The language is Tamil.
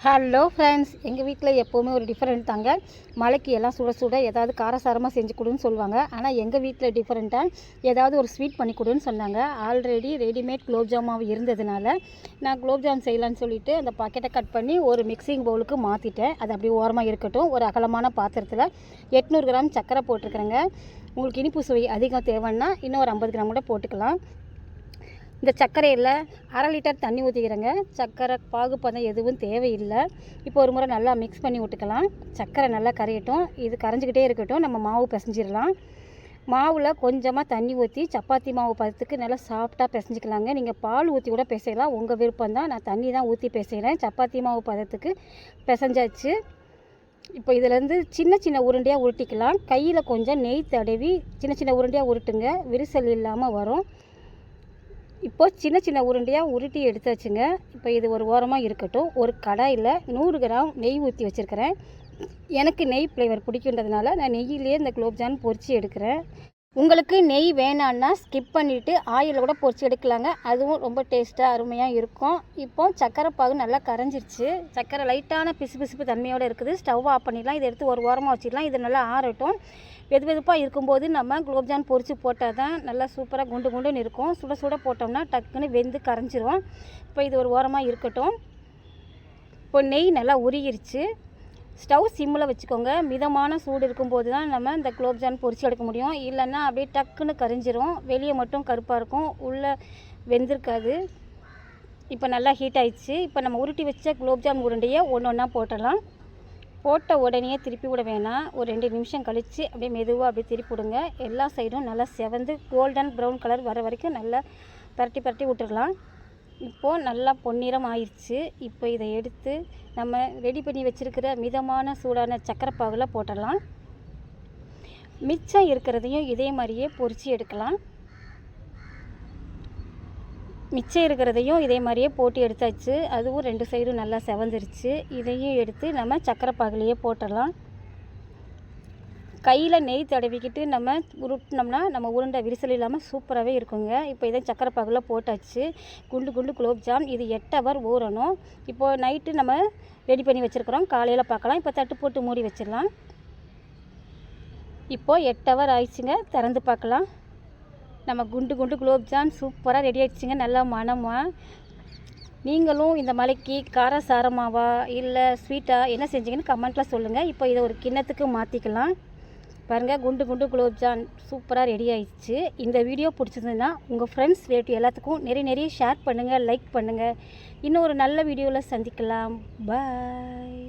ஹலோ ஃப்ரெண்ட்ஸ், எங்கள் வீட்டில் எப்போவுமே ஒரு டிஃப்ரெண்ட் தாங்க. மழைக்கு எல்லாம் சுட சுட ஏதாவது காரசாரமாக செஞ்சு கொடுன்னு சொல்லுவாங்க. ஆனால் எங்கள் வீட்டில் டிஃப்ரெண்ட்டாக ஏதாவது ஒரு ஸ்வீட் பண்ணி கொடுன்னு சொன்னாங்க. ஆல்ரெடி ரெடிமேட் குலோப்ஜாம் மாவு இருந்ததுனால நான் குலோப்ஜாம் செய்யலான்னு சொல்லிவிட்டு அந்த பாக்கெட்டை கட் பண்ணி ஒரு மிக்சிங் பவுலுக்கு மாற்றிட்டேன். அது அப்படியே ஓரமாக இருக்கட்டும். ஒரு அகலமான பாத்திரத்தில் 800 கிராம் சர்க்கரை போட்டிருக்கிறேங்க. உங்களுக்கு இனிப்பு சுவை அதிகம் தேவைன்னா இன்னும் ஒரு 50 கிராம் கூட போட்டுக்கலாம். இந்த சர்க்கரையில் 1/2 லிட்டர் தண்ணி ஊற்றிக்கிறேங்க. சர்க்கரை பாகுப்பதம் எதுவும் தேவையில்லை. இப்போ ஒரு முறை நல்லா மிக்ஸ் பண்ணி விட்டுக்கலாம். சர்க்கரை நல்லா கரையட்டும். இது கரைஞ்சிக்கிட்டே இருக்கட்டும். நம்ம மாவு பிசைஞ்சிடலாம். மாவில் கொஞ்சமாக தண்ணி ஊற்றி சப்பாத்தி மாவு பதத்துக்கு நல்லா சாஃப்டாக பிசைஞ்சிக்கலாங்க. நீங்கள் பால் ஊற்றி கூட பிசையலாம், உங்கள் விருப்பம் தான். நான் தண்ணி தான் ஊற்றி பிசைகிறேன். சப்பாத்தி மாவு பதத்துக்கு பிசைஞ்சாச்சு. இப்போ இதிலேருந்து சின்ன சின்ன உருண்டையாக உருட்டிக்கலாம். கையில் கொஞ்சம் நெய் தடவி சின்ன சின்ன உருண்டையாக உருட்டுங்க, விரிசல் இல்லாமல் வரும். இப்போது சின்ன சின்ன உருண்டையாக உருட்டி எடுத்தாச்சுங்க. இப்போ இது ஒரு ஓரமாக இருக்கட்டும். ஒரு கடாயில் 100 கிராம் நெய் ஊற்றி வச்சுருக்கிறேன். எனக்கு நெய் ஃப்ளேவர் பிடிக்குன்றதுனால நான் நெய்யிலே இந்த குலோப்ஜான் பொரித்து எடுக்கிறேன். உங்களுக்கு நெய் வேணான்னா ஸ்கிப் பண்ணிவிட்டு ஆயிலில் கூட பொரித்து எடுக்கலாங்க. அதுவும் ரொம்ப டேஸ்ட்டாக அருமையாக இருக்கும். இப்போ சர்க்கரை பாகு நல்லா கரைஞ்சிருச்சு. சர்க்கரை லைட்டான பிசு தன்மையோடு இருக்குது. ஸ்டவ் ஆஃப் பண்ணிடலாம். இதை எடுத்து ஒரு ஓரமாக வச்சிடலாம். இது நல்லா ஆறட்டும். வெதுப்பாக இருக்கும்போது நம்ம குலோப்ஜான் பொரித்து போட்டால் தான் நல்லா சூப்பராக குண்டு குண்டுன்னு இருக்கும். சுட சுட போட்டோம்னா டக்குன்னு வெந்து கரைஞ்சிரும். இப்போ இது ஒரு ஓரமாக இருக்கட்டும். இப்போ நெய் நல்லா உருகிருச்சு. ஸ்டவ் சிம்மில் வச்சுக்கோங்க. மிதமான சூடு இருக்கும்போது தான் நம்ம இந்த குலோப்ஜான் பொரித்து எடுக்க முடியும். இல்லைன்னா அப்படியே டக்குன்னு கரைஞ்சிரும். வெளியே மட்டும் கருப்பாக இருக்கும், உள்ளே வெந்திருக்காது. இப்போ நல்லா ஹீட் ஆயிடுச்சு. இப்போ நம்ம உருட்டி வச்ச குலோப்ஜான் உருண்டையை ஒன்று ஒன்றா போட்டலாம். போட்ட உடனே திருப்பி விட வேணாம். ஒரு 2 நிமிஷம் கழித்து அப்படியே மெதுவாக அப்படியே திருப்பி விடுங்க. எல்லா சைடும் நல்லா செவந்து கோல்டன் ப்ரௌன் கலர் வர வரைக்கும் நல்லா பரட்டி விட்டுடலாம். இப்போது நல்லா பொன்னிறம் ஆயிடுச்சு. இப்போ இதை எடுத்து நம்ம ரெடி பண்ணி வச்சுருக்கிற மிதமான சூடான சர்க்கரை பாகில் போட்டுடலாம். மிச்சம் இருக்கிறதையும் இதே மாதிரியே பொரித்து எடுக்கலாம். மிச்சம் இருக்கிறதையும் இதே மாதிரியே போட்டு எடுத்தாச்சு. அதுவும் 2 சைடும் நல்லா செவந்துருச்சு. இதையும் எடுத்து நம்ம சர்க்கரை பாகிலேயே போட்டுடலாம். கையில் நெய் தடவிக்கிட்டு நம்ம உருட்டினோம்னா நம்ம உருண்டை விரிசல் இல்லாமல் சூப்பராகவே இருக்குங்க. இப்போ இதை சர்க்கரை பாகில் போட்டாச்சு. குண்டு குலோப்ஜாம். இது 8 ஹவர் ஊறணும். இப்போது நைட்டு நம்ம ரெடி பண்ணி வச்சுருக்குறோம். காலையில் பார்க்கலாம். இப்போ தட்டு போட்டு மூடி வச்சிடலாம். இப்போது 8 ஹவர் ஆயிடுச்சுங்க. திறந்து பார்க்கலாம். நம்ம குண்டு குலோப்ஜான் சூப்பராக ரெடி ஆகிடுச்சிங்க. நல்லா மணமாக. நீங்களும் இந்த மலைக்கு காரசாரமாவா இல்லை ஸ்வீட்டாக என்ன செஞ்சீங்கன்னு கமெண்ட்டில் சொல்லுங்கள். இப்போ இதை ஒரு கிண்ணத்துக்கு மாற்றிக்கலாம். பாருங்கள், குண்டு குலோப்ஜான் சூப்பராக ரெடி ஆயிடுச்சு. இந்த வீடியோ பிடிச்சிருந்ததுன்னா உங்கள் ஃப்ரெண்ட்ஸ் ரிலேட்டிவ் எல்லாத்துக்கும் நிறைய ஷேர் பண்ணுங்கள், லைக் பண்ணுங்கள். இன்னும் ஒரு நல்ல வீடியோவில் சந்திக்கலாம். பாய்.